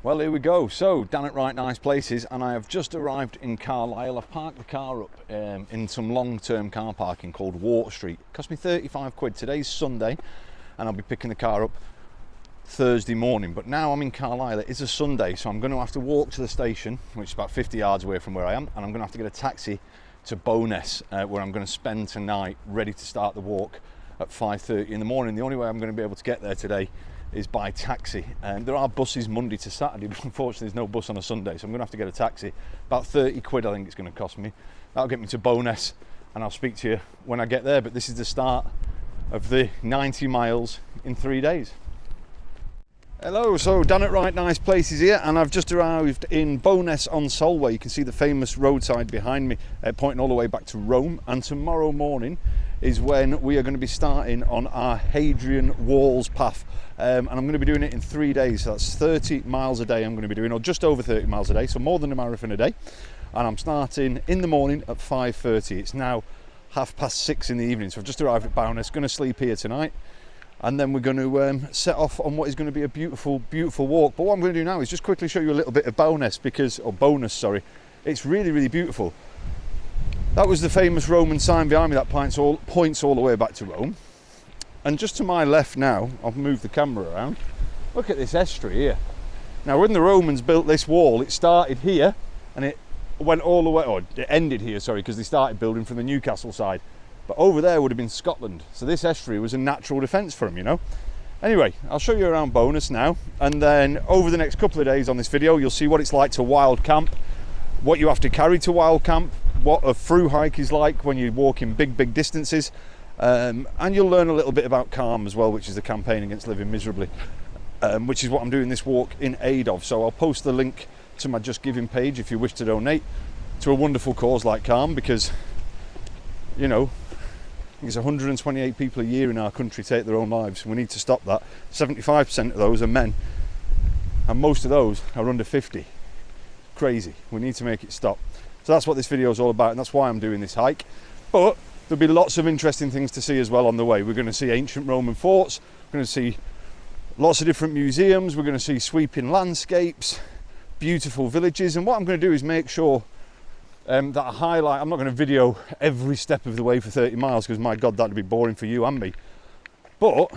Well, here we go. So, down at Right Nice Places, and I have just arrived in Carlisle. I've parked the car up in some long-term car parking called Water Street. It cost me 35 quid. Today's Sunday, and I'll be picking the car up Thursday morning. But now I'm in Carlisle. It is a Sunday, so I'm going to have to walk to the station, which is about 50 yards away from where I am, and I'm going to have to get a taxi to Bowness, where I'm going to spend tonight, ready to start the walk at 5:30 in the morning. The only way I'm going to be able to get there today is by taxi. There are buses Monday to Saturday, but unfortunately there's no bus on a Sunday, so I'm going to have to get a taxi. About 30 quid I think it's going to cost me. That'll get me to Bowness, and I'll speak to you when I get there. But this is the start of the 90 miles in 3 days. Hello, so down at Right Nice Places here, and I've just arrived in Bowness-on-Solway. You can see the famous roadside behind me, pointing all the way back to Rome. And tomorrow morning is when we are going to be starting on our Hadrian Walls path, and I'm going to be doing it in 3 days. So that's 30 miles a day I'm going to be doing, or just over 30 miles a day, so more than a marathon a day. And I'm starting in the morning at 5:30. It's now 6:30 in the evening, so I've just arrived at Bowness. Going to sleep here tonight, and then we're going to set off on what is going to be a beautiful, beautiful walk. But what I'm going to do now is just quickly show you a little bit of Bowness, Bowness, sorry. It's really, really beautiful. That was the famous Roman sign behind me that points all the way back to Rome. And just to my left now, I'll move the camera around. Look at this estuary here. Now, when the Romans built this wall, it started here and it went all the way, or it ended here, sorry, because they started building from the Newcastle side. But over there would have been Scotland. So this estuary was a natural defence for them, you know. Anyway, I'll show you around Bowness now. And then over the next couple of days on this video, you'll see what it's like to wild camp, what you have to carry to wild camp, what a Thru-Hike is like when you're walking big distances. And you'll learn a little bit about CALM as well, which is the Campaign Against Living Miserably, which is what I'm doing this walk in aid of. So I'll post the link to my Just Giving page if you wish to donate to a wonderful cause like CALM, because, you know, there's 128 people a year in our country take their own lives. We need to stop that. 75% of those are men, and most of those are under 50. Crazy. We need to make it stop. So that's what this video is all about, and that's why I'm doing this hike. But there'll be lots of interesting things to see as well on the way. We're going to see ancient Roman forts, we're going to see lots of different museums, we're going to see sweeping landscapes, beautiful villages, and what I'm going to do is make sure that I highlight. I'm not going to video every step of the way for 30 miles because my God, that'd be boring for you and me. But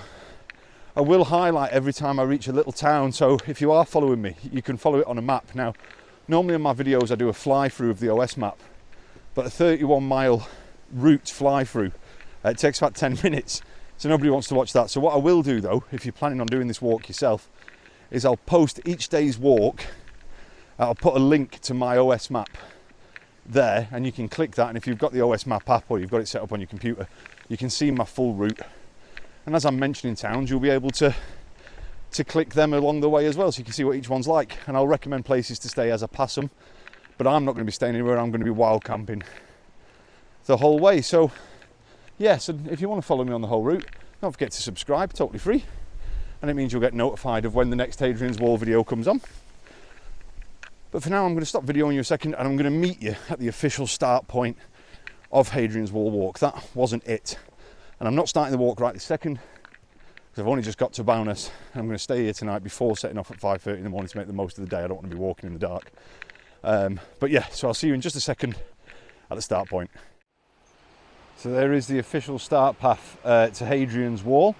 I will highlight every time I reach a little town, so if you are following me, you can follow it on a map. Now, normally in my videos I do a fly through of the OS map, but a 31 mile route fly through, it takes about 10 minutes, so nobody wants to watch that. So what I will do though, if you're planning on doing this walk yourself, is I'll post each day's walk. I'll put a link to my OS map there, and you can click that, and if you've got the OS map app or you've got it set up on your computer, you can see my full route. And as I'm mentioning towns, you'll be able to click them along the way as well, so you can see what each one's like. And I'll recommend places to stay as I pass them, but I'm not going to be staying anywhere. I'm going to be wild camping the whole way. So yeah, so if you want to follow me on the whole route, don't forget to subscribe, totally free, and it means you'll get notified of when the next Hadrian's Wall video comes on. But for now, I'm going to stop videoing you a second, and I'm going to meet you at the official start point of Hadrian's Wall walk. That wasn't it, and I'm not starting the walk right this second because I've only just got to Bowness. I'm going to stay here tonight before setting off at 5:30 in the morning to make the most of the day. I don't want to be walking in the dark. But yeah, so I'll see you in just a second at the start point. So there is the official start path to Hadrian's Wall,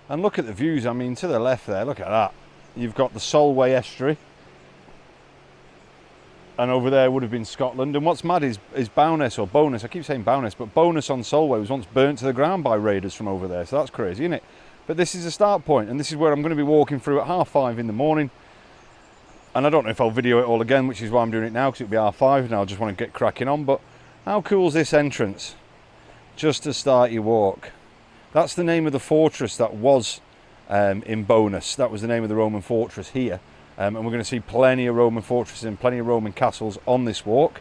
and look at the views. I mean, to the left there, look at that. You've got the Solway estuary, and over there would have been Scotland. And what's mad is Bowness, or Bowness, I keep saying Bowness, but Bowness-on-Solway was once burnt to the ground by raiders from over there, so that's crazy, isn't it? But this is a start point, and this is where I'm going to be walking through at 5:30 in the morning. And I don't know if I'll video it all again, which is why I'm doing it now, because it'll be 5:30 and I'll just want to get cracking on. But how cool is this entrance just to start your walk? That's the name of the fortress that was in Bowness. That was the name of the Roman fortress here. And we're going to see plenty of Roman fortresses and plenty of Roman castles on this walk.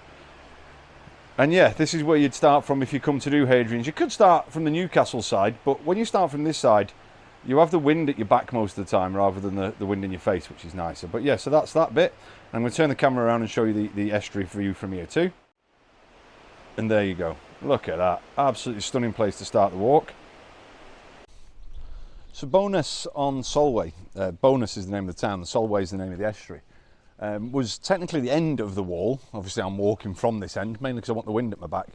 And yeah, this is where you'd start from if you come to do Hadrian's. You could start from the Newcastle side, but when you start from this side, you have the wind at your back most of the time rather than the wind in your face, which is nicer. But yeah, so that's that bit. I'm going to turn the camera around and show you the estuary view from here too. And there you go. Look at that. Absolutely stunning place to start the walk. So Bowness-on-Solway. Bowness is the name of the town. The Solway is the name of the estuary. was technically the end of the wall. Obviously I'm walking from this end, mainly because I want the wind at my back.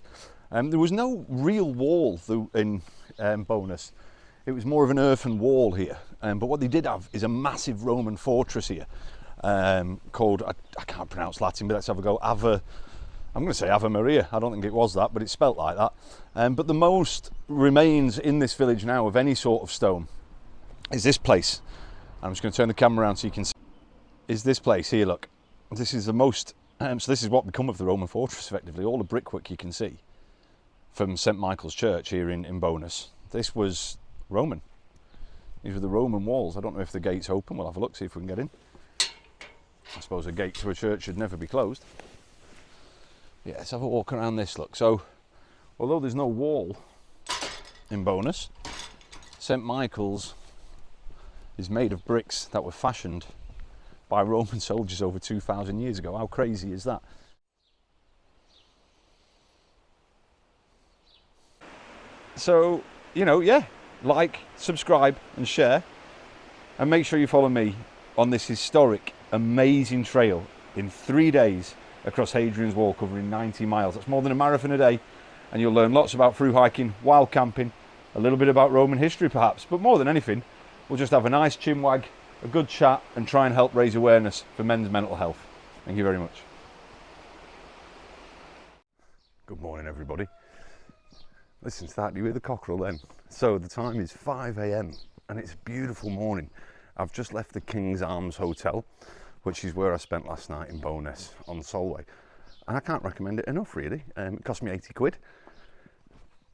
There was no real wall in Bowness. It was more of an earthen wall here. But what they did have is a massive Roman fortress here called, I can't pronounce Latin, but let's have a go, I'm going to say Ave Maria. I don't think it was that, but it's spelt like that. But the most remains in this village now of any sort of stone is this place. I'm just going to turn the camera around so you can see. Is this place here, look. This is the most, so this is what become of the Roman fortress effectively. All the brickwork you can see from St Michael's Church here in Bowness. This was Roman. These were the Roman walls. I don't know if the gate's open. We'll have a look, see if we can get in. I suppose a gate to a church should never be closed. Yeah, let's have a walk around this, look. So, although there's no wall in Bowness, St Michael's is made of bricks that were fashioned by Roman soldiers over 2,000 years ago. How crazy is that? So, you know, yeah, like, subscribe and share, and make sure you follow me on this historic, amazing trail in 3 days across Hadrian's Wall, covering 90 miles. That's more than a marathon a day, and you'll learn lots about thru-hiking, wild camping, a little bit about Roman history perhaps, but more than anything, we'll just have a nice chinwag, a good chat, and try and help raise awareness for men's mental health. Thank you very much. Good morning, everybody. Listen to that, do you hear the cockerel then? So the time is 5 AM and it's a beautiful morning. I've just left the King's Arms Hotel, which is where I spent last night in Bowness-on-Solway. And I can't recommend it enough, really. It cost me 80 quid.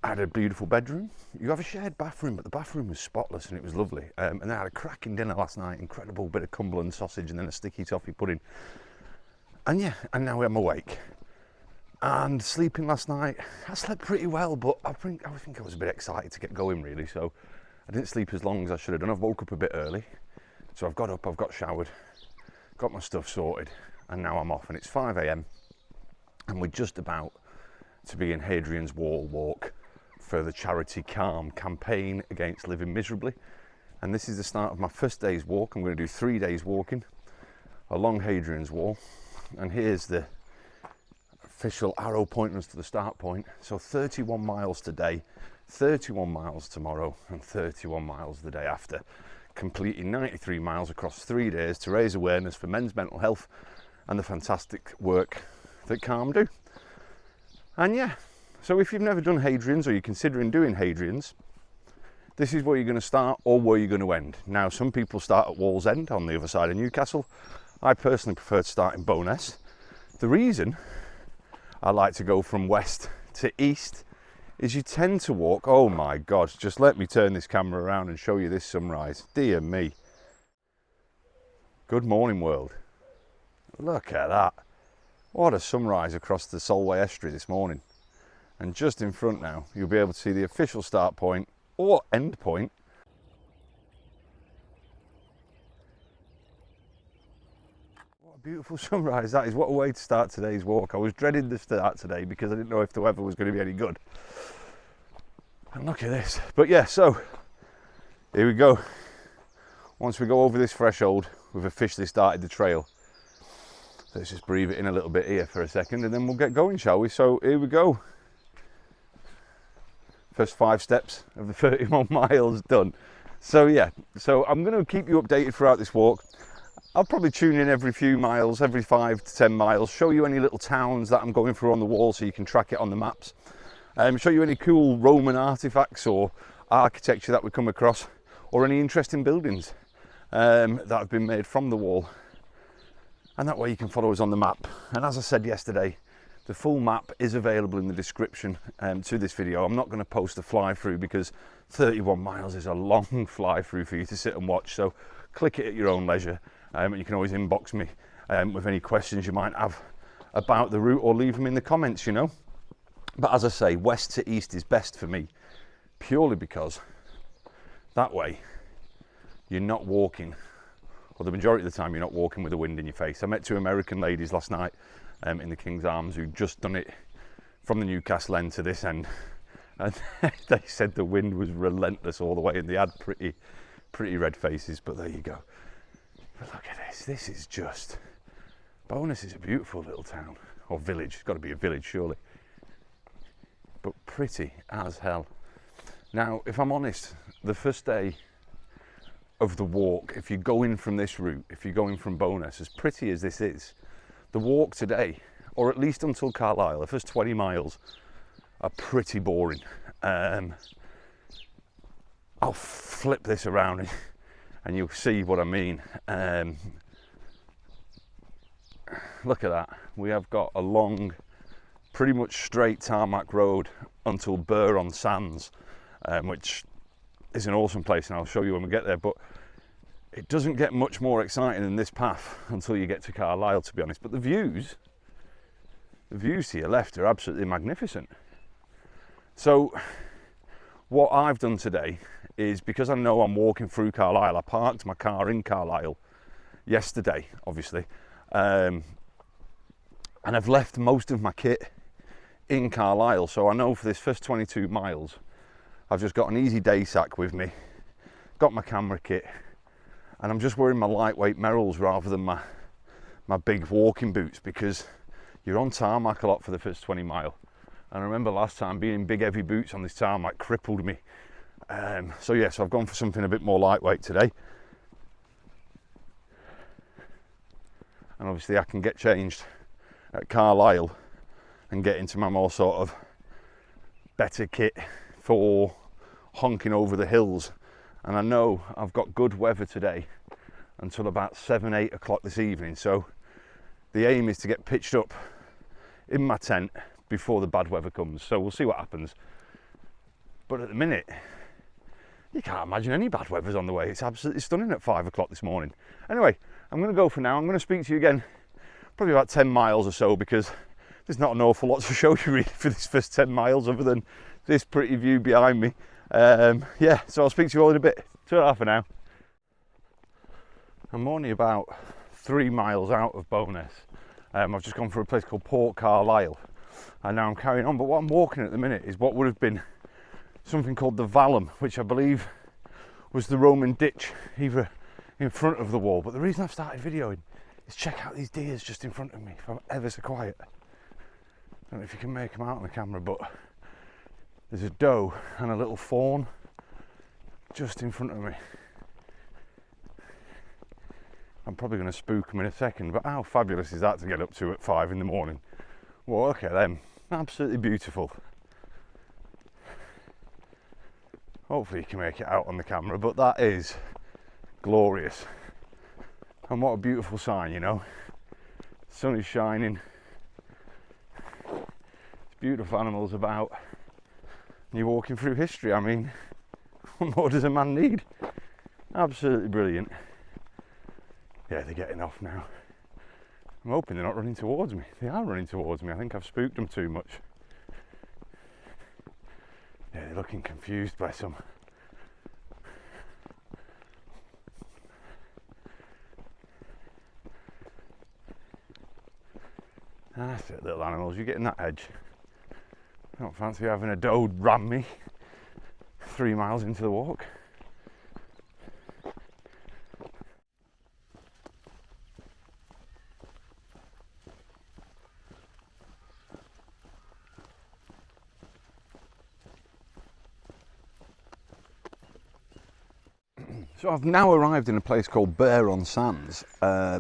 I had a beautiful bedroom. You have a shared bathroom, but the bathroom was spotless and it was lovely. And then I had a cracking dinner last night, incredible bit of Cumberland sausage and then a sticky toffee pudding. And yeah, and now I'm awake. And sleeping last night, I slept pretty well, but I think I was a bit excited to get going, really. So I didn't sleep as long as I should have done. I've woke up a bit early. So I've got up, I've got showered, got my stuff sorted, and now I'm off. And it's 5 AM, and we're just about to be in Hadrian's Wall walk for the charity Campaign Against Living Miserably. And this is the start of my first day's walk. I'm going to do 3 days walking along Hadrian's Wall. And here's the official arrow pointing us to the start point. So 31 miles today, 31 miles tomorrow, and 31 miles the day after. Completing 93 miles across 3 days to raise awareness for men's mental health and the fantastic work that Calm do. And yeah, so if you've never done Hadrian's or you're considering doing Hadrian's, this is where you're going to start or where you're going to end. Now, some people start at Wall's End on the other side of Newcastle. I personally prefer to start in Bowness. The reason I like to go from west to east is you tend to walk, oh my God, just let me turn this camera around and show you this sunrise. Dear me. Good morning, world. Look at that. What a sunrise across the Solway estuary this morning. And just in front now, you'll be able to see the official start point or end point. What a beautiful sunrise that is. What a way to start today's walk. I was dreading the start today because I didn't know if the weather was going to be any good. And look at this. But yeah, so here we go. Once we go over this threshold, we've officially started the trail. Let's just breathe it in a little bit here for a second and then we'll get going, shall we? So here we go. First 5 steps of the 31 miles done. So yeah, so I'm going to keep you updated throughout this walk. I'll probably tune in every few miles, every 5 to 10 miles, show you any little towns that I'm going through on the wall so you can track it on the maps. Show you any cool Roman artifacts or architecture that we come across, or any interesting buildings that have been made from the wall. And that way you can follow us on the map. And as I said yesterday, the full map is available in the description to this video. I'm not going to post a fly through because 31 miles is a long fly through for you to sit and watch. So click it at your own leisure. And you can always inbox me with any questions you might have about the route or leave them in the comments, you know. But as I say, west to east is best for me, purely because that way you're not walking, or the majority of the time you're not walking with the wind in your face. I met 2 American ladies last night in the King's Arms who'd just done it from the Newcastle end to this end, and they said the wind was relentless all the way, and they had pretty red faces. But there you go. But look at this. This is just Bowness is a beautiful little town, or village. It's got to be a village surely, but pretty as hell. Now, if I'm honest, the first day of the walk, if you go in from this route, if you're going from Bowness, as pretty as this is, the walk today, or at least until Carlisle, the first 20 miles are pretty boring. I'll flip this around and you'll see what I mean. Look at that. We have got a long, pretty much straight tarmac road until Burgh-on-Sands, which is an awesome place, and I'll show you when we get there. But it doesn't get much more exciting than this path until you get to Carlisle, to be honest. But the views to your left are absolutely magnificent. So what I've done today is, because I know I'm walking through Carlisle, I parked my car in Carlisle yesterday, obviously, and I've left most of my kit in Carlisle. So I know for this first 22 miles, I've just got an easy day sack with me, got my camera kit, and I'm just wearing my lightweight Merrells rather than my big walking boots, because you're on tarmac a lot for the first 20 mile. And I remember last time being in big heavy boots on this tarmac crippled me. So I've gone for something a bit more lightweight today. And obviously I can get changed at Carlisle and get into my more sort of better kit for honking over the hills. And I know I've got good weather today until about 7-8 o'clock this evening. So the aim is to get pitched up in my tent before the bad weather comes. So we'll see what happens. But at the minute, you can't imagine any bad weather's on the way. It's absolutely stunning at 5 o'clock this morning. Anyway, I'm going to go for now. I'm going to speak to you again probably about 10 miles or so, because there's not an awful lot to show you really for this first 10 miles other than this pretty view behind me. So I'll speak to you all in a bit. Ta-ra for now. I'm only about 3 miles out of Bowness. I've just gone for a place called Port Carlisle, and now I'm carrying on. But what I'm walking at the minute is what would have been something called the Vallum, which I believe was the Roman ditch either in front of the wall. But the reason I've started videoing is check out these deers just in front of me, if I'm ever so quiet. I don't know if you can make them out on the camera, but there's a doe and a little fawn just in front of me. I'm probably going to spook them in a second, but how fabulous is that to get up to at 5 in the morning? Well, look at them. Absolutely beautiful. Hopefully you can make it out on the camera, but that is glorious. And what a beautiful sign, you know. The sun is shining. There's beautiful animals about. You're walking through history. I mean, what more does a man need? Absolutely brilliant. Yeah, they're getting off now. I'm hoping they're not running towards me. They are running towards me. I think I've spooked them too much. Yeah, they're looking confused, bless them. That's it, little animals. You're getting that edge. I don't fancy having a doe ram me 3 miles into the walk. So I've now arrived in a place called Burgh-on-Sands. I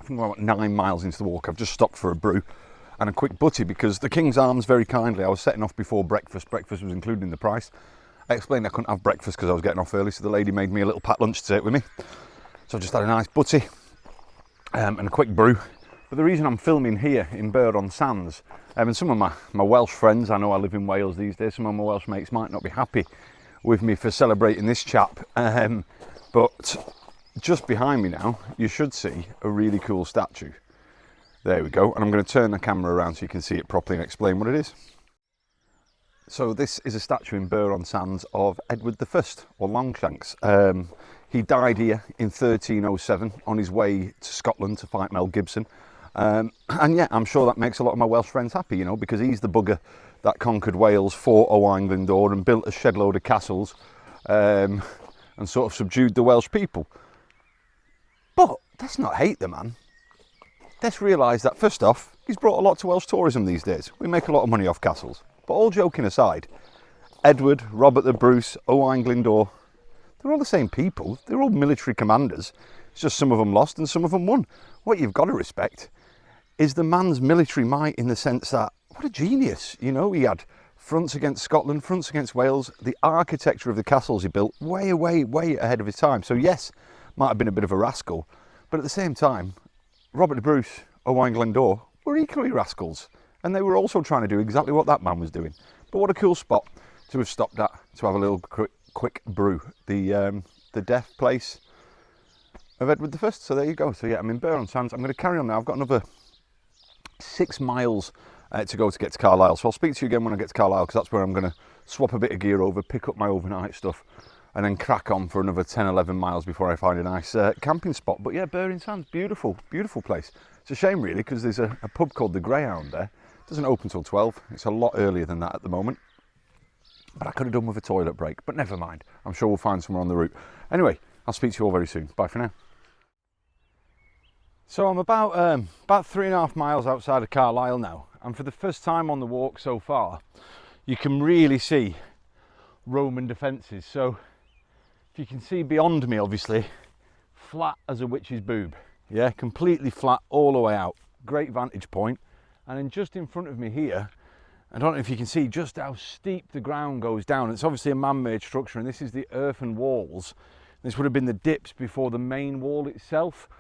think we're about 9 miles into the walk. I've just stopped for a brew and a quick butty because the King's Arms very kindly, I was setting off before breakfast. Breakfast was included in the price. I explained I couldn't have breakfast because I was getting off early, so the lady made me a little packed lunch to take with me. So I've just had a nice butty and a quick brew. But the reason I'm filming here in Burgh-on-Sands, and some of my Welsh friends, I know I live in Wales these days, some of my Welsh mates might not be happy with me for celebrating this chap, but just behind me now you should see a really cool statue. There we go, and I'm going to turn the camera around so you can see it properly and explain what it is. So this is a statue in Burgh-on-Sands of Edward I, or Longshanks. He died here in 1307 on his way to Scotland to fight Mel Gibson, and yeah, I'm sure that makes a lot of my Welsh friends happy, you know, because he's the bugger that conquered Wales, fought Owain Glyndŵr and built a shed load of castles, and sort of subdued the Welsh people. But let's not hate the man. let's realise that, first off, he's brought a lot to Welsh tourism these days. We make a lot of money off castles. But all joking aside, Edward, Robert the Bruce, Owain Glyndwr, they're all the same people. They're all military commanders. It's just some of them lost and some of them won. What you've got to respect is the man's military might, in the sense that, what a genius. You know, he had fronts against Scotland, fronts against Wales. The architecture of the castles he built way ahead of his time. So yes, might have been a bit of a rascal, but at the same time, Robert the Bruce, Owain Glyndwr were equally rascals, and they were also trying to do exactly what that man was doing. But what a cool spot to have stopped at, to have a little quick brew. The death place of Edward I. So there you go. So yeah, I'm in Burgh-on-Sands. I'm going to carry on now. I've got another 6 miles to go to get to Carlisle. So I'll speak to you again when I get to Carlisle, because that's where I'm going to swap a bit of gear over, pick up my overnight stuff, and then crack on for another 10-11 miles before I find a nice camping spot. But yeah, Burgh-on-Sands, beautiful place. It's a shame really, because there's a pub called the Greyhound there. It doesn't open till 12. It's a lot earlier than that at the moment. But I could have done with a toilet break, but never mind. I'm sure we'll find somewhere on the route. Anyway, I'll speak to you all very soon. Bye for now. So I'm about 3.5 miles outside of Carlisle now, and for the first time on the walk so far, you can really see Roman defences. So if you can see beyond me, obviously, flat as a witch's boob. Yeah, completely flat all the way out. Great vantage point. And then just in front of me here, I don't know if you can see just how steep the ground goes down. It's obviously a man-made structure, and this is the earthen walls. This would have been the dips before the main wall itself.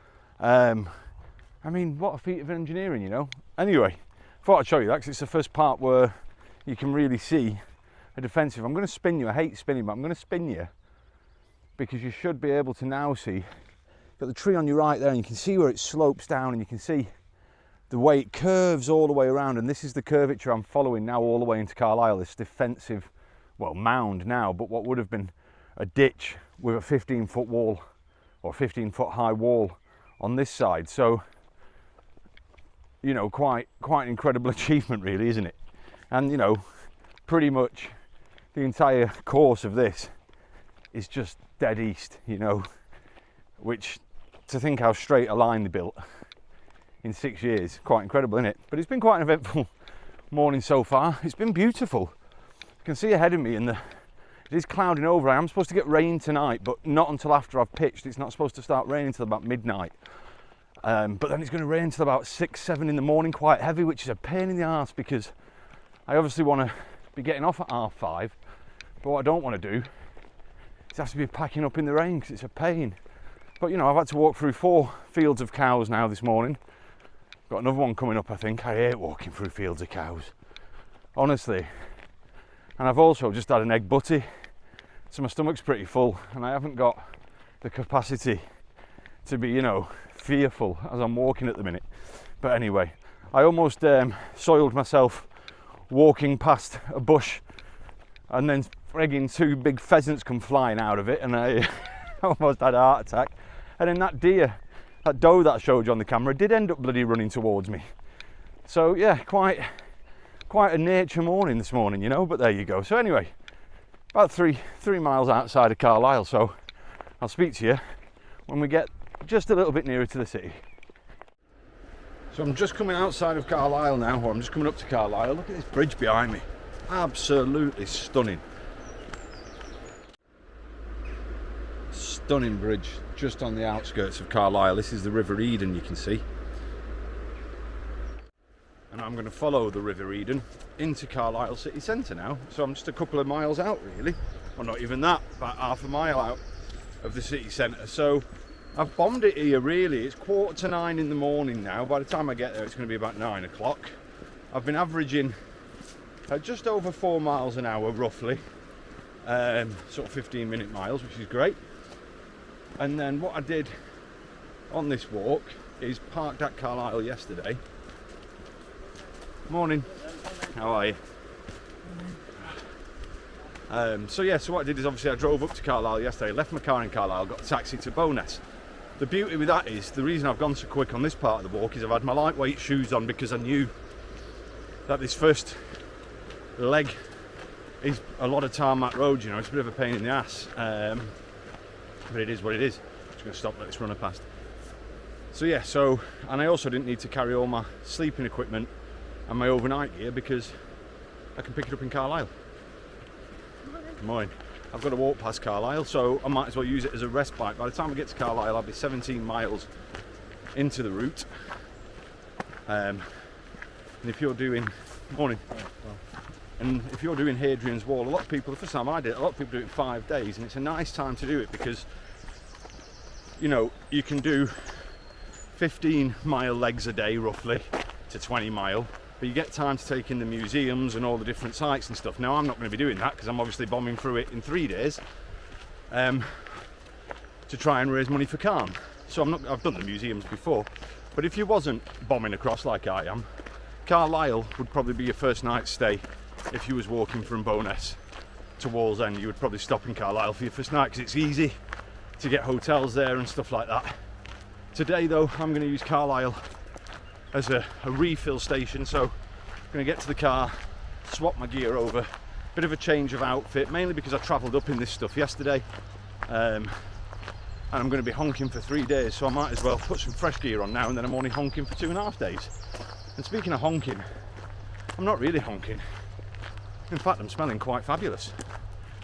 I mean, what a feat of engineering, you know. Anyway, thought I'd show you that, because it's the first part where you can really see a defensive. I'm going to spin you. I hate spinning, but I'm going to spin you because you should be able to now see. You've got the tree on your right there, and you can see where it slopes down, and you can see the way it curves all the way around. And this is the curvature I'm following now all the way into Carlisle, this defensive, well, mound now, but what would have been a ditch with a 15-foot wall, or 15-foot high wall on this side. So, you know, quite an incredible achievement really, isn't it? And you know, pretty much the entire course of this is just dead east, you know, which, to think how straight a line they built in 6 years, quite incredible, isn't it? But it's been quite an eventful morning so far. It's been beautiful. You can see ahead of me, and it is clouding over. I am supposed to get rain tonight, but not until after I've pitched. It's not supposed to start raining until about midnight. But then it's going to rain until about 6-7 in the morning, quite heavy, which is a pain in the arse, because I obviously want to be getting off at 5:30, but what I don't want to do is have to be packing up in the rain, because it's a pain. But you know, I've had to walk through 4 fields of cows now this morning. Got another one coming up, I think. I hate walking through fields of cows, honestly. And I've also just had an egg butty, so my stomach's pretty full, and I haven't got the capacity to be, you know, fearful as I'm walking at the minute. But anyway, I almost soiled myself walking past a bush, and then frigging 2 big pheasants come flying out of it, and I almost had a heart attack. And then that deer, that doe that I showed you on the camera, did end up bloody running towards me. So yeah, quite a nature morning this morning, you know. But there you go. So anyway, about 3 miles outside of Carlisle. So I'll speak to you when we get just a little bit nearer to the city. So I'm just coming outside of Carlisle now, or I'm just coming up to Carlisle. Look at this bridge behind me. Absolutely stunning. Stunning bridge just on the outskirts of Carlisle. This is the River Eden, you can see. And I'm going to follow the River Eden into Carlisle city centre now. So I'm just a couple of miles out really. Well, not even that, about half a mile out of the city centre. So I've bombed it here really. It's 8:45 in the morning now. By the time I get there it's going to be about 9 o'clock. I've been averaging just over 4 miles an hour roughly, sort of 15-minute miles, which is great. And then what I did on this walk is parked at Carlisle yesterday. Morning. How are you? So what I did is obviously I drove up to Carlisle yesterday, left my car in Carlisle, got a taxi to Bowness. The beauty with that is, the reason I've gone so quick on this part of the walk is I've had my lightweight shoes on, because I knew that this first leg is a lot of tarmac road, you know, it's a bit of a pain in the ass. But it is what it is. I'm just going to stop, let this runner past. So yeah, and I also didn't need to carry all my sleeping equipment and my overnight gear because I can pick it up in Carlisle. Good morning. I've got to walk past Carlisle, so I might as well use it as a respite. By the time I get to Carlisle, I'll be 17 miles into the route. And if you're doing and if you're doing Hadrian's Wall, a lot of people, the first time I did it, a lot of people do it in 5 days, and it's a nice time to do it because, you know, you can do 15-mile legs a day roughly to 20 mile, but you get time to take in the museums and all the different sites and stuff. Now I'm not going to be doing that because I'm obviously bombing through it in 3 days to try and raise money for Calm. So I've done the museums before, but if you wasn't bombing across like I am, Carlisle would probably be your first night stay. If you was walking from Bowness to Wallsend, you would probably stop in Carlisle for your first night because it's easy to get hotels there and stuff like that. Today though, I'm going to use Carlisle as a refill station, so I'm going to get to the car, swap my gear over, bit of a change of outfit, mainly because I travelled up in this stuff yesterday, and I'm going to be honking for 3 days, so I might as well put some fresh gear on now, and then I'm only honking for 2.5 days. And speaking of honking, I'm not really honking. In fact, I'm smelling quite fabulous.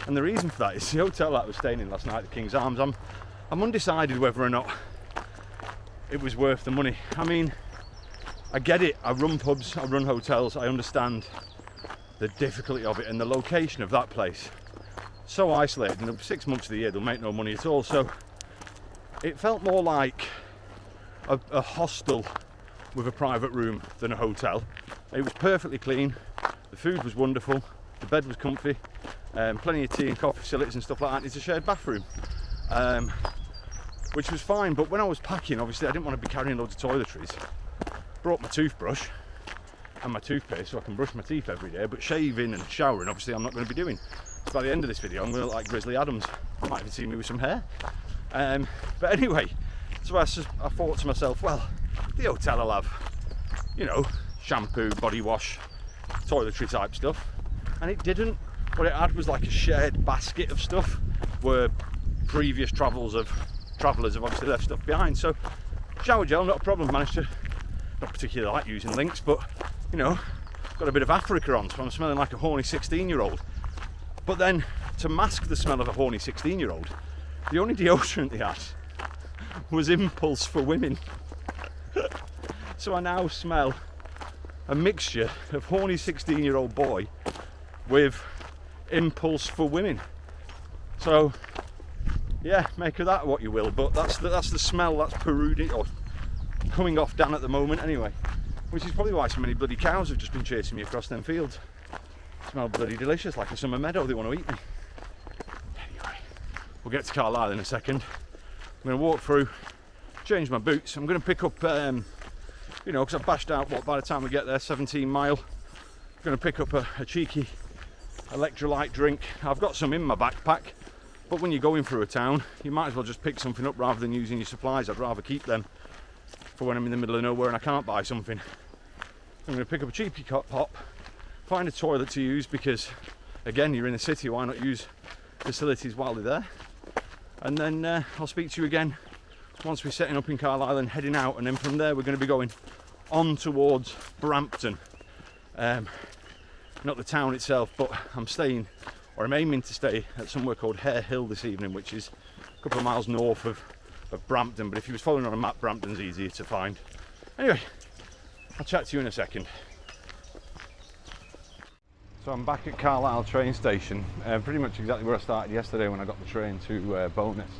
And the reason for that is the hotel that I was staying in last night, the King's Arms, I'm undecided whether or not it was worth the money. I mean, I get it, I run pubs, I run hotels, I understand the difficulty of it and the location of that place. So isolated, and 6 months of the year they'll make no money at all, so it felt more like a hostel with a private room than a hotel. It was perfectly clean, the food was wonderful, the bed was comfy, plenty of tea and coffee facilities and stuff like that. It's a shared bathroom, which was fine, but when I was packing, obviously I didn't want to be carrying loads of toiletries. Brought my toothbrush and my toothpaste so I can brush my teeth every day, but shaving and showering obviously I'm not going to be doing. So by the end of this video I'm going to look like Grizzly Adams. You might even see me with some hair. But anyway, so I thought to myself, well, the hotel will have, you know, shampoo, body wash, toiletry type stuff, and it didn't. What it had was like a shared basket of stuff where previous travellers have obviously left stuff behind. So shower gel, not a problem. Managed to, not particularly like using Lynx, but you know, got a bit of Africa on, so I'm smelling like a horny 16-year-old. But then to mask the smell of a horny 16-year-old, the only deodorant they had was Impulse for Women. So I now smell a mixture of horny 16-year-old boy with Impulse for Women. So yeah, make of that what you will, but that's the smell that's peruding or coming off Dan at the moment anyway, which is probably why so many bloody cows have just been chasing me across them fields. Smell bloody delicious, like a summer meadow, they want to eat me. Anyway, we'll get to Carlisle in a second. I'm going to walk through, change my boots. I'm going to pick up you know, because I've bashed out what, by the time we get there, 17 mile. I'm going to pick up a cheeky electrolyte drink. I've got some in my backpack, but when you're going through a town, you might as well just pick something up rather than using your supplies. I'd rather keep them for when I'm in the middle of nowhere and I can't buy something. I'm going to pick up a cheeky pop, find a toilet to use because, again, you're in the city, why not use facilities while they're there? And then I'll speak to you again once we're setting up in Carlisle and heading out, and then from there we're going to be going on towards Brampton. Not the town itself, but I'm staying, or I'm aiming to stay at somewhere called Hare Hill this evening, which is a couple of miles north of Brampton, but if you was following on a map, Brampton's easier to find. Anyway, I'll chat to you in a second. So I'm back at Carlisle train station, pretty much exactly where I started yesterday when I got the train to Bowness.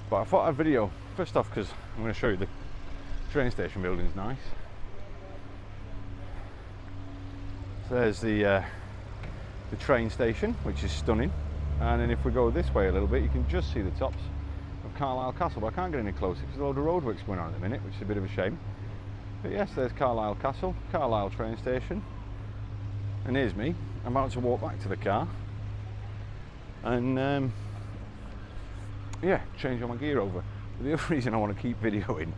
But I thought I'd video, first off because I'm going to show you the train station building's nice. So there's the train station, which is stunning, and then if we go this way a little bit you can just see the tops of Carlisle Castle, but I can't get any closer because there's a load of roadworks going on at the minute, which is a bit of a shame. But yes, there's Carlisle Castle, Carlisle train station, and here's me. I'm about to walk back to the car and yeah, change all my gear over. But the other reason I want to keep videoing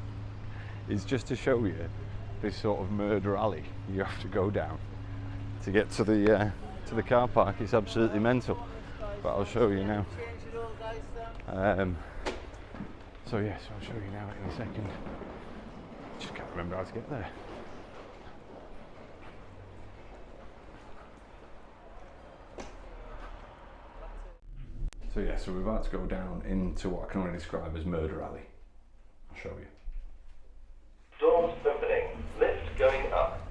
is just to show you this sort of murder alley you have to go down to get to the car park. It's absolutely mental, but I'll show you now. So yes, I'll show you now in a second. Just can't remember how to get there. So yeah, so we're about to go down into what I can only describe as Murder Alley. I'll show you. Doors opening, lift going up.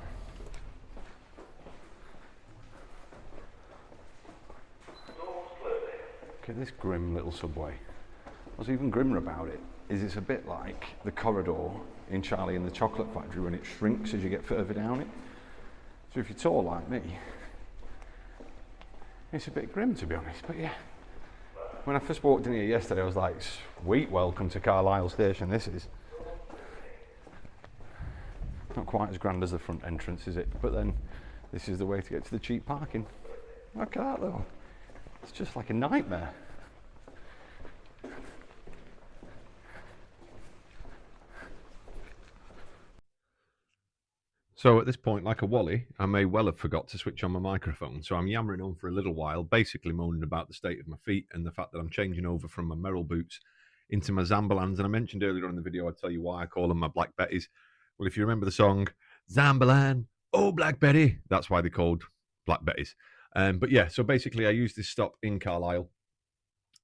Doors closing. Okay, this grim little subway. What's even grimmer about it is it's a bit like the corridor in Charlie and the Chocolate Factory when it shrinks as you get further down it. So if you're tall like me, it's a bit grim to be honest, but yeah. When I first walked in here yesterday, I was like, sweet, welcome to Carlisle station, this is. Not quite as grand as the front entrance, is it? But then, this is the way to get to the cheap parking. Look at that though. It's just like a nightmare. So at this point, like a Wally, I may well have forgot to switch on my microphone, so I'm yammering on for a little while, basically moaning about the state of my feet and the fact that I'm changing over from my Merrill boots into my Zambalans. And I mentioned earlier on in the video, I'd tell you why I call them my Black Betties. Well, if you remember the song, Zambalan, oh Black Betty, that's why they're called Black Betties. But yeah, so basically I used this stop in Carlisle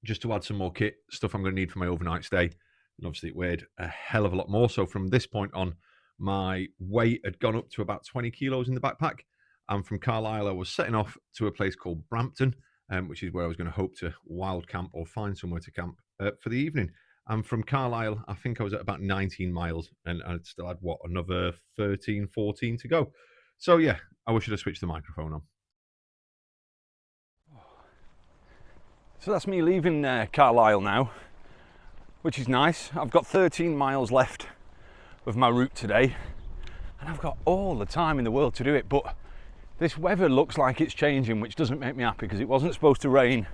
just to add some more kit, stuff I'm going to need for my overnight stay. And obviously it weighed a hell of a lot more. So from this point on, my weight had gone up to about 20 kilos in the backpack. And from Carlisle, I was setting off to a place called Brampton, which is where I was going to hope to wild camp or find somewhere to camp for the evening. And from Carlisle, I think I was at about 19 miles and I still had, what, another 13, 14 to go. So yeah, I wish I'd have switched the microphone on. So that's me leaving Carlisle now, which is nice. I've got 13 miles left of my route today, and I've got all the time in the world to do it, but this weather looks like it's changing, which doesn't make me happy because it wasn't supposed to rain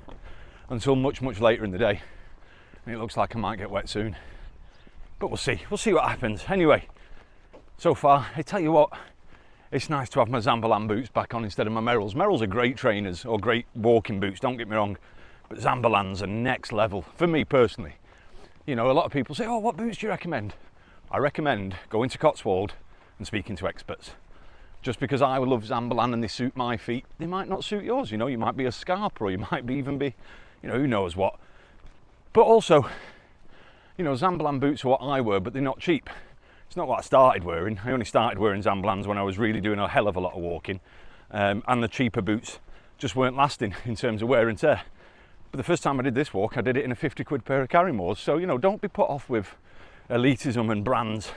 until much later in the day, and it looks like I might get wet soon, but we'll see what happens. Anyway, so far, I tell you what, it's nice to have my Zambalan boots back on instead of my Merrills. Merrills are great trainers or great walking boots, don't get me wrong, but Zambalans are next level for me personally. You know, a lot of people say, oh, what boots do you recommend? I recommend going to Cotswold and speaking to experts. Just because I love Zambalan and they suit my feet, they might not suit yours. You know, you might be a Scarpa, or you might even be, you know, who knows what. But also, you know, Zambalan boots are what I wear, but they're not cheap. It's not what I started wearing. I only started wearing Zambalans when I was really doing a hell of a lot of walking. And the cheaper boots just weren't lasting in terms of wear and tear. But the first time I did this walk, I did it in a 50 quid pair of Carrymores. So, you know, don't be put off with elitism and brands.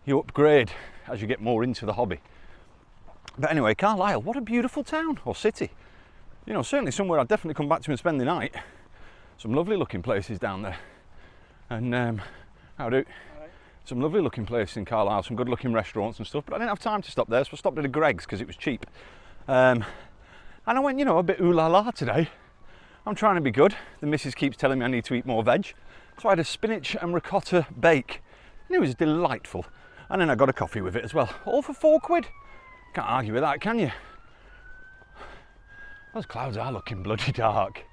You upgrade as you get more into the hobby. But anyway, Carlisle, what a beautiful town or city. You know, certainly somewhere I'd definitely come back to and spend the night. Some lovely looking places down there. And some lovely looking places in Carlisle, some good looking restaurants and stuff, but I didn't have time to stop there, so I stopped at a Greg's because it was cheap. And I went, you know, a bit ooh la la today. I'm trying to be good. The missus keeps telling me I need to eat more veg. So I had a spinach and ricotta bake, and it was delightful. And then I got a coffee with it as well, all for £4. Can't argue with that, can you? Those clouds are looking bloody dark.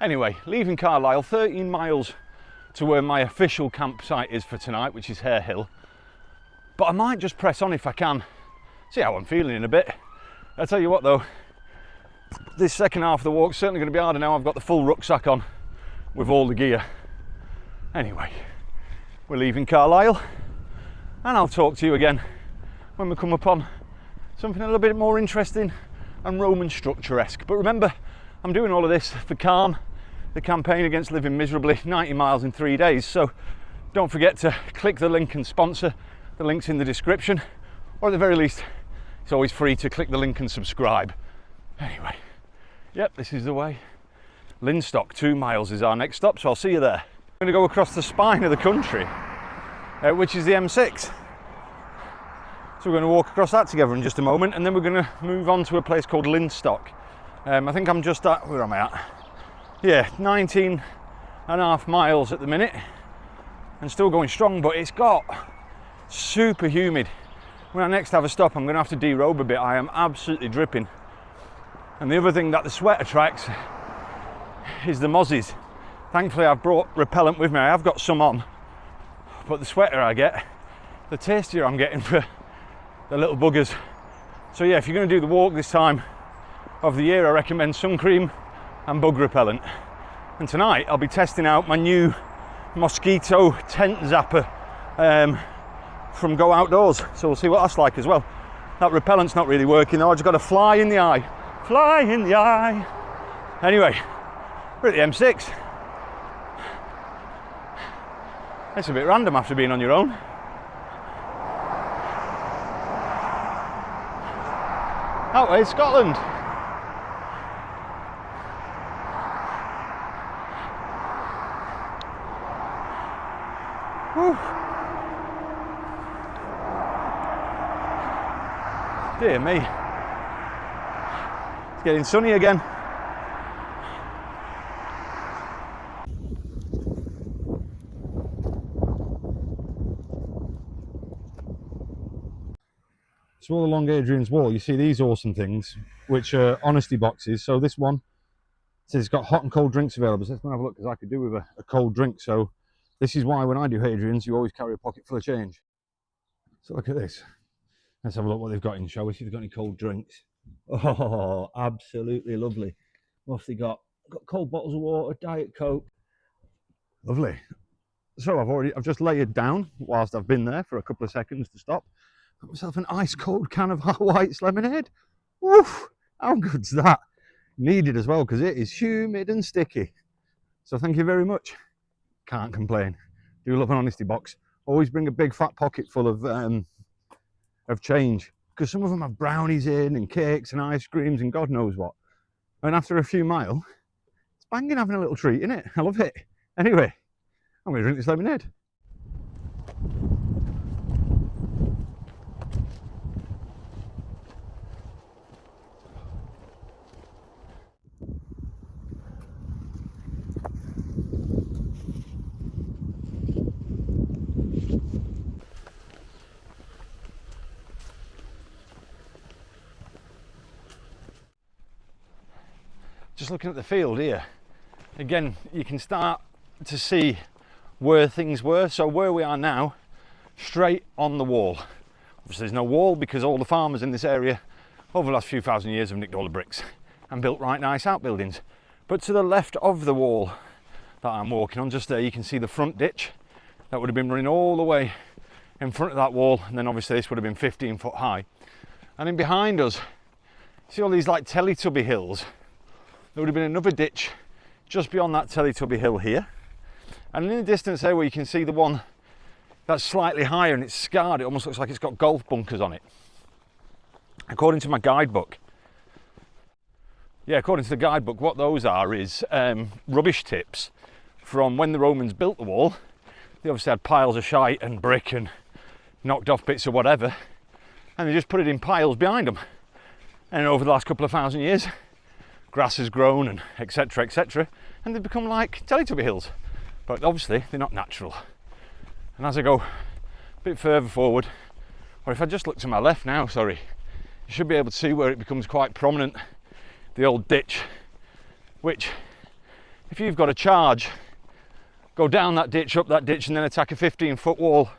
Anyway, leaving Carlisle, 13 miles to where my official campsite is for tonight, which is Hare Hill. But I might just press on if I can. See how I'm feeling in a bit. I'll tell you what though, this second half of the walk's certainly going to be harder now I've got the full rucksack on with all the gear. Anyway, we're leaving Carlisle, and I'll talk to you again when we come upon something a little bit more interesting and Roman structure-esque. But remember, I'm doing all of this for CALM, the Campaign Against Living Miserably, 90 miles in 3 days. So don't forget to click the link and sponsor. The link's in the description, or at the very least, it's always free to click the link and subscribe. Anyway, yep, this is the way. Linstock, 2 miles is our next stop, so I'll see you there. I'm going to go across the spine of the country, which is the M6. So we're going to walk across that together in just a moment, and then we're going to move on to a place called Linstock. I think I'm just at, where am I at? Yeah, 19.5 miles at the minute, and still going strong, but it's got super humid. When I next have a stop, I'm going to have to derobe a bit. I am absolutely dripping. And the other thing that the sweat attracts is the mozzies. Thankfully I've brought repellent with me. I have got some on, but the sweater I get, the tastier I'm getting for the little buggers. So yeah, if you're going to do the walk this time of the year, I recommend sun cream and bug repellent. And tonight I'll be testing out my new mosquito tent zapper from Go Outdoors, so we'll see what that's like as well. That repellent's not really working though. I just got a fly in the eye. Fly in the eye. Anyway, we're at the M6. It's a bit random after being on your own. That way, Scotland. Whew. Dear me. It's getting sunny again. So all along Hadrian's Wall, you see these awesome things, which are honesty boxes. So this one says it's got hot and cold drinks available. So let's go and have a look, because I could do with a cold drink. So this is why when I do Hadrian's, you always carry a pocket full of change. So look at this. Let's have a look what they've got in, shall we? See if they've got any cold drinks. Oh, absolutely lovely. What have they got? Got cold bottles of water, Diet Coke. Lovely. So I've just layered down whilst I've been there for a couple of seconds to stop. Got myself an ice cold can of White's lemonade. Woof! How good's that? Needed as well, because it is humid and sticky. So thank you very much. Can't complain. Do love an honesty box. Always bring a big fat pocket full of change, because some of them have brownies in and cakes and ice creams and God knows what. And after a few miles, it's banging having a little treat, isn't it? I love it. Anyway, I'm going to drink this lemonade. Just looking at the field here, again, you can start to see where things were. So where we are now, straight on the wall. Obviously there's no wall because all the farmers in this area over the last few thousand years have nicked all the bricks and built right nice outbuildings. But to the left of the wall that I'm walking on, just there, you can see the front ditch that would have been running all the way in front of that wall, and then obviously this would have been 15 foot high. And then behind us, see all these like Teletubby hills. There would have been another ditch just beyond that Teletubby hill here. And in the distance there, where you can see the one that's slightly higher and it's scarred, it almost looks like it's got golf bunkers on it. According to my guidebook, according to the guidebook, what those are is rubbish tips from when the Romans built the wall. They obviously had piles of shite and brick and knocked off bits of whatever, and they just put it in piles behind them. And over the last couple of thousand years, grass has grown and etc, and they've become like Teletubby hills, but obviously they're not natural. And as I go a bit further forward, or if I just look to my left now, sorry, you should be able to see where it becomes quite prominent, the old ditch, which if you've got a charge, go down that ditch, up that ditch, and then attack a 15-foot wall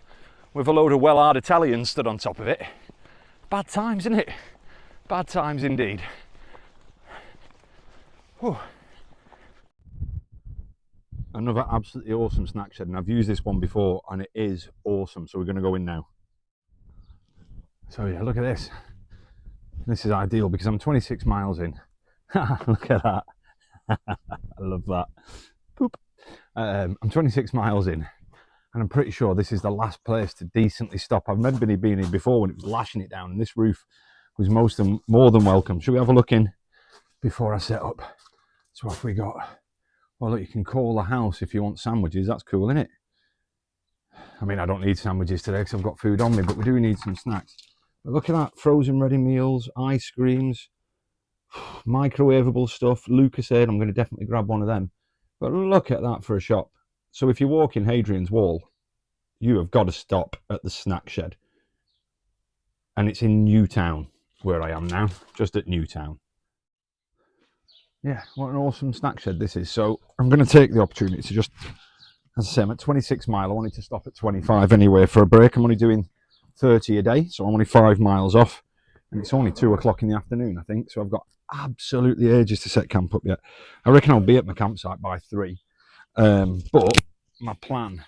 with a load of well-hard Italians stood on top of it. Bad times, isn't it? Bad times indeed. Whew. Another absolutely awesome snack shed, and I've used this one before and it is awesome, so we're going to go in now. So yeah, look at this. This is ideal because I'm 26 miles in. Look at that. I love that. Poop. I'm 26 miles in and I'm pretty sure this is the last place to decently stop. I've never been here before when it was lashing it down, and this roof was more than welcome. Should we have a look in before I set up? So what have we got? Well, look, you can call the house if you want sandwiches. That's cool, isn't it? I mean, I don't need sandwiches today because I've got food on me, but we do need some snacks. But look at that, frozen ready meals, ice creams, microwavable stuff. Lucas said I'm going to definitely grab one of them. But look at that for a shop. So if you walk in Hadrian's Wall, you have got to stop at the snack shed. And it's in Newtown, where I am now, just at Newtown. Yeah, what an awesome snack shed this is. So I'm going to take the opportunity to just As I say, I'm at 26 mile. I wanted to stop at 25 anyway for a break. I'm only doing 30 a day, so I'm only 5 miles off. And it's only 2 o'clock in the afternoon, I think. So I've got absolutely ages to set camp up yet. I reckon I'll be at my campsite by 3. But my plan,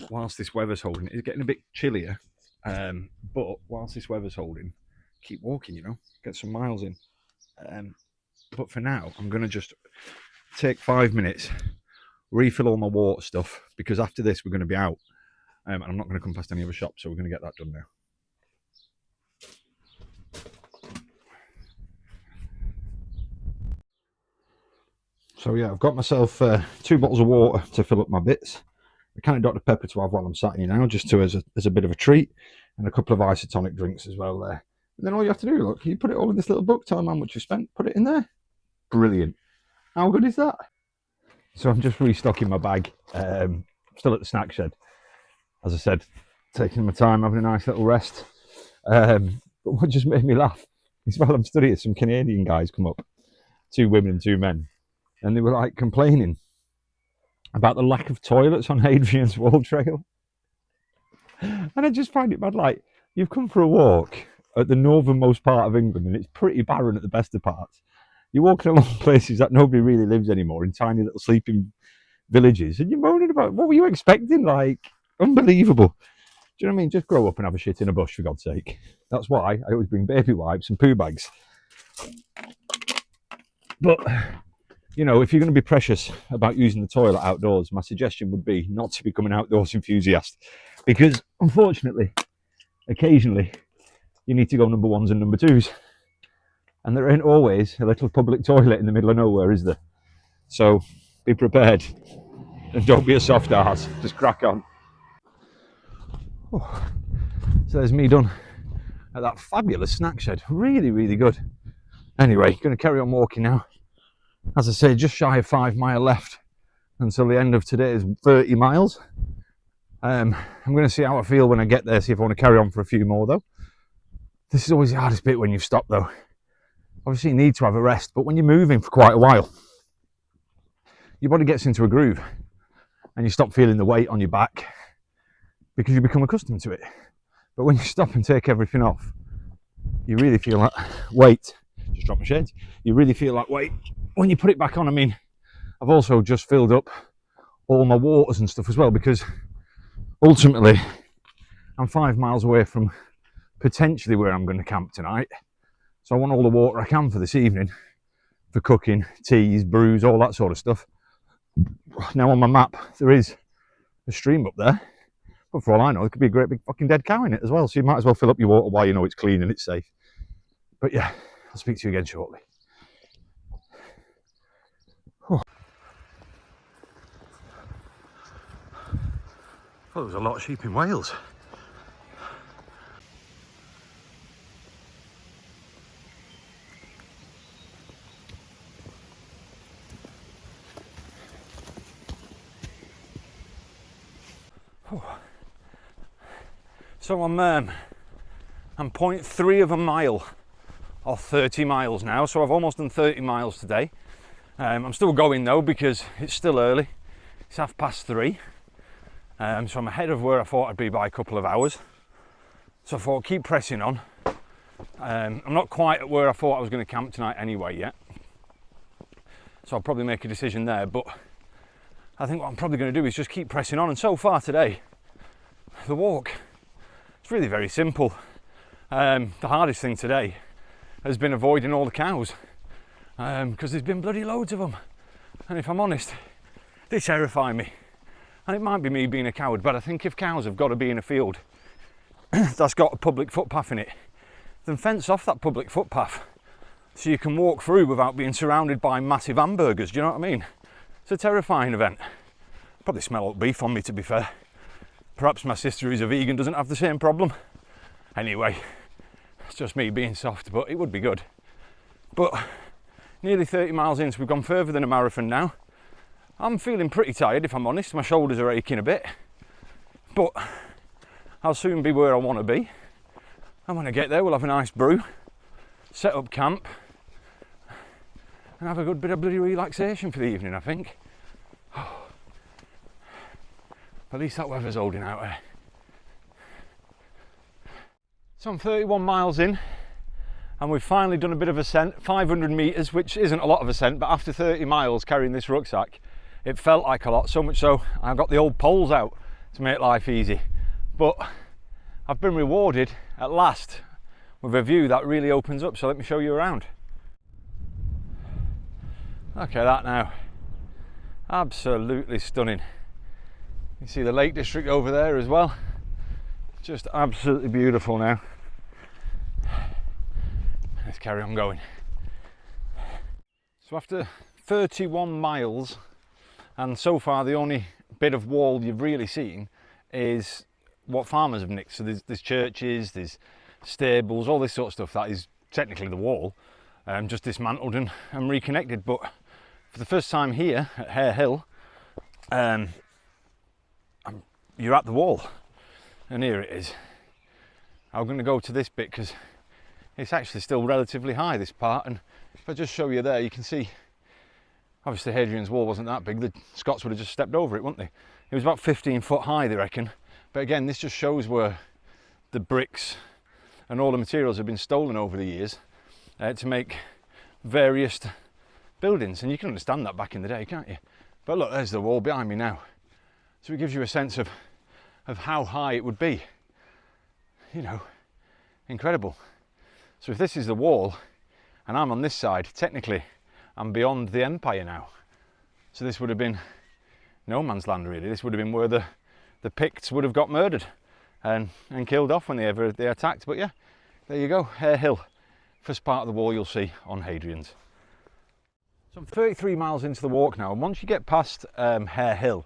whilst this weather's holding, it's getting a bit chillier. But whilst this weather's holding, keep walking, you know, get some miles in. But for now, I'm going to just take 5 minutes, refill all my water stuff, because after this we're going to be out, and I'm not going to come past any other shops, so we're going to get that done now. So yeah, I've got myself 2 bottles of water to fill up my bits, a can of Dr Pepper to have while I'm sat here now, just to as a bit of a treat, and a couple of isotonic drinks as well there. And then all you have to do, look, you put it all in this little book, tell them how much you spent, put it in there. Brilliant. How good is that? So I'm just restocking my bag. Still at the snack shed. As I said, taking my time, having a nice little rest. But what just made me laugh is while I'm studying, some Canadian guys come up, 2 women and 2 men, and they were like complaining about the lack of toilets on Hadrian's Wall trail. And I just find it mad, like, you've come for a walk at the northernmost part of England and it's pretty barren at the best of parts. You're walking along places that nobody really lives anymore, in tiny little sleeping villages, and you're moaning about, what were you expecting? Like, unbelievable. Do you know what I mean? Just grow up and have a shit in a bush, for God's sake. That's why I always bring baby wipes and poo bags. But, you know, if you're going to be precious about using the toilet outdoors, my suggestion would be not to become an outdoors enthusiast, because unfortunately, occasionally, you need to go number 1s and number 2s. And there ain't always a little public toilet in the middle of nowhere, is there? So be prepared and don't be a soft arse. Just crack on. Oh, so there's me done at that fabulous snack shed. Really, really good. Anyway, going to carry on walking now. As I say, just shy of 5 miles left until the end of today's 30 miles. I'm going to see how I feel when I get there, see if I want to carry on for a few more though. This is always the hardest bit when you've stopped though. Obviously you need to have a rest, but when you're moving for quite a while, your body gets into a groove and you stop feeling the weight on your back because you become accustomed to it. But when you stop and take everything off, you really feel that weight. Just drop my shades. You really feel that weight when you put it back on. I mean, I've also just filled up all my waters and stuff as well, because ultimately I'm 5 miles away from potentially where I'm going to camp tonight. So I want all the water I can for this evening, for cooking, teas, brews, all that sort of stuff. Now on my map, there is a stream up there, but for all I know, there could be a great big fucking dead cow in it as well. So you might as well fill up your water while you know it's clean and it's safe. But yeah, I'll speak to you again shortly. Oh, there was a lot of sheep in Wales. So I'm 0.3 of a mile off 30 miles now, so I've almost done 30 miles today. I'm still going though because it's still early. It's 3:30, so I'm ahead of where I thought I'd be by a couple of hours. So I thought, keep pressing on. I'm not quite at where I thought I was going to camp tonight anyway yet, so I'll probably make a decision there, but I think what I'm probably going to do is just keep pressing on. And so far today, the walk, it's really very simple. The hardest thing today has been avoiding all the cows, because there's been bloody loads of them, and if I'm honest, they terrify me. And it might be me being a coward, but I think if cows have got to be in a field that's got a public footpath in it, then fence off that public footpath so you can walk through without being surrounded by massive hamburgers. Do you know what I mean? It's a terrifying event. Probably smell like beef on me, to be fair. Perhaps my sister, who's a vegan, doesn't have the same problem. Anyway, it's just me being soft, but it would be good. But nearly 30 miles in, so we've gone further than a marathon now. I'm feeling pretty tired, if I'm honest. My shoulders are aching a bit, but I'll soon be where I want to be. And when I get there, we'll have a nice brew, set up camp, and have a good bit of bloody relaxation for the evening, I think. But at least that weather's holding out there. So I'm 31 miles in, and we've finally done a bit of ascent, 500 metres, which isn't a lot of ascent, but after 30 miles carrying this rucksack, it felt like a lot, so much so I got the old poles out to make life easy. But I've been rewarded at last with a view that really opens up, so let me show you around. Look at that now, absolutely stunning. You see the Lake District over there as well, just absolutely beautiful now. Let's carry on going. So after 31 miles, and so far the only bit of wall you've really seen is what farmers have nicked. So there's churches, there's stables, all this sort of stuff that is technically the wall, just dismantled and reconnected. But for the first time here at Hare Hill, you're at the wall, and here it is. I'm going to go to this bit because it's actually still relatively high, this part, and if I just show you there, you can see obviously Hadrian's Wall wasn't that big. The Scots would have just stepped over it, wouldn't they? It was about 15 foot high, they reckon. But again, this just shows where the bricks and all the materials have been stolen over the years to make various buildings, and you can understand that back in the day, can't you? But look, there's the wall behind me now, so it gives you a sense of how high it would be. You know, incredible. So if this is the wall and I'm on this side, technically I'm beyond the empire now. So this would have been no man's land really. This would have been where the Picts would have got murdered and killed off when they attacked. But yeah, there you go, Hare Hill. First part of the wall you'll see on Hadrian's. So I'm 33 miles into the walk now, and once you get past Hare Hill,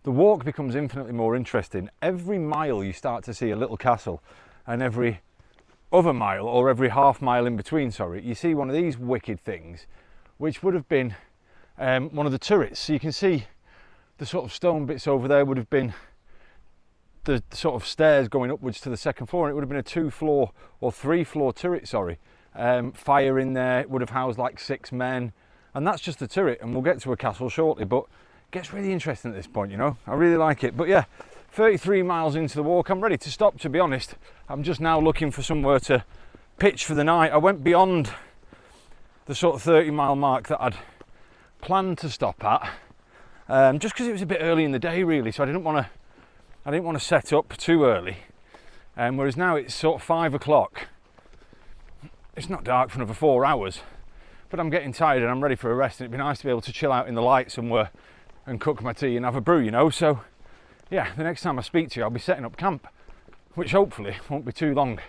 the walk becomes infinitely more interesting. Every mile you start to see a little castle, and every other mile, or every half mile in between, sorry, you see one of these wicked things, which would have been one of the turrets. So you can see the sort of stone bits over there would have been the sort of stairs going upwards to the second floor, and it would have been a 2-floor or 3-floor turret, sorry. Fire in there, it would have housed like 6 men, and that's just the turret, and we'll get to a castle shortly, but it gets really interesting at this point, you know. I really like it. But yeah, 33 miles into the walk, I'm ready to stop, to be honest. I'm just now looking for somewhere to pitch for the night. I went beyond the sort of 30-mile mark that I'd planned to stop at, just because it was a bit early in the day really, so I didn't want to set up too early. Whereas now it's sort of 5 o'clock. It's not dark for another 4 hours, but I'm getting tired and I'm ready for a rest, and it'd be nice to be able to chill out in the light somewhere and cook my tea and have a brew, you know. So yeah, the next time I speak to you I'll be setting up camp, which hopefully won't be too long.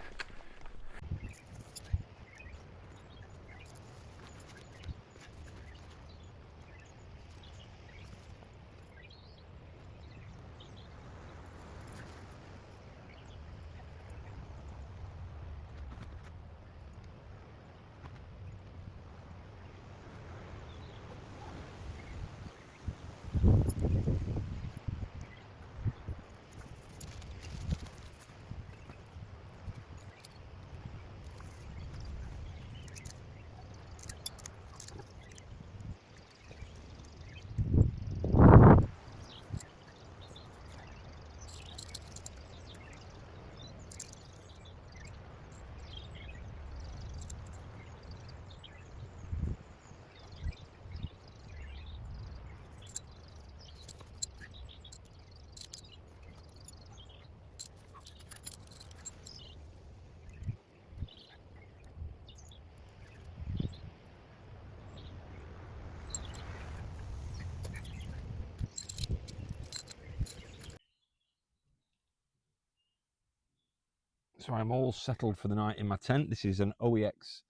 So I'm all settled for the night in my tent. This is an OEX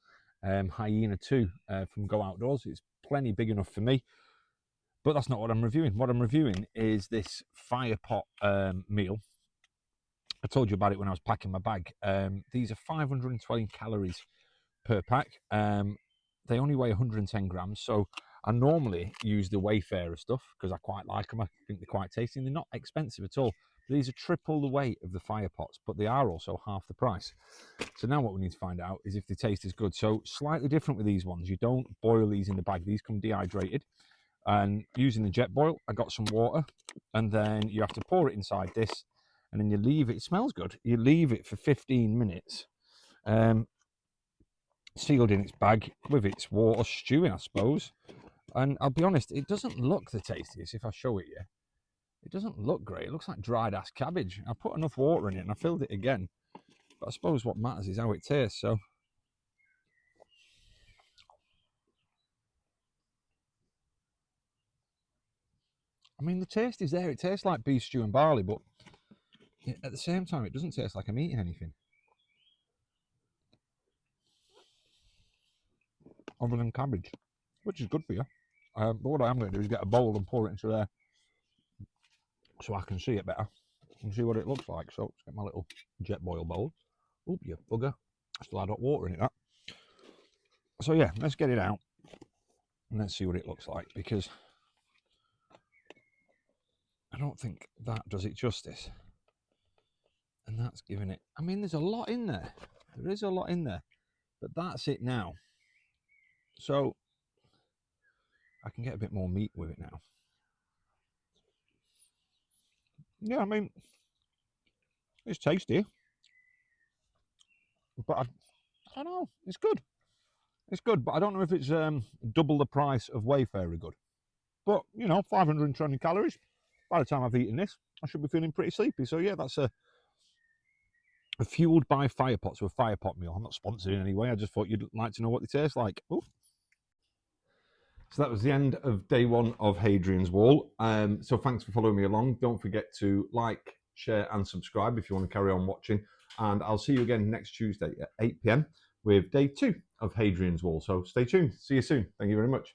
Hyena II from Go Outdoors. It's plenty big enough for me, but that's not what I'm reviewing. What I'm reviewing is this Firepot meal. I told you about it when I was packing my bag. These are 520 calories per pack. They only weigh 110 grams, so I normally use the Wayfarer stuff because I quite like them. I think they're quite tasty, and they're not expensive at all. These are triple the weight of the Firepots, but they are also half the price. So now what we need to find out is if the taste is good. So slightly different with these ones. You don't boil these in the bag. These come dehydrated. And using the jet boil, I got some water, and then you have to pour it inside this, and then you leave it. It smells good. You leave it for 15 minutes, sealed in its bag with its water, stewing, I suppose. And I'll be honest, it doesn't look the tastiest if I show it you. It doesn't look great. It looks like dried ass cabbage. I put enough water in it and I filled it again. But I suppose what matters is how it tastes. So, I mean, the taste is there. It tastes like beef stew and barley, but at the same time, it doesn't taste like I'm eating anything other than cabbage, which is good for you. But what I am going to do is get a bowl and pour it into there so I can see it better and see what it looks like. So let's get my little jet boil bowl. Oop, you bugger. I still had hot water in it, that. So yeah, let's get it out and let's see what it looks like, because I don't think that does it justice. And that's giving it, I mean, there's a lot in there. There is a lot in there, but that's it now. So I can get a bit more meat with it now. Yeah, I mean, it's tasty, but I don't know. It's good. It's good, but I don't know if it's double the price of Wayfarer good. But, you know, 520 calories. By the time I've eaten this, I should be feeling pretty sleepy. So yeah, that's a fueled by Firepot, so a Firepot meal. I'm not sponsored in any way. I just thought you'd like to know what they taste like. Ooh. So that was the end of day one of Hadrian's Wall. So thanks for following me along. Don't forget to like, share and subscribe if you want to carry on watching. And I'll see you again next Tuesday at 8 p.m. with day 2 of Hadrian's Wall. So stay tuned. See you soon. Thank you very much.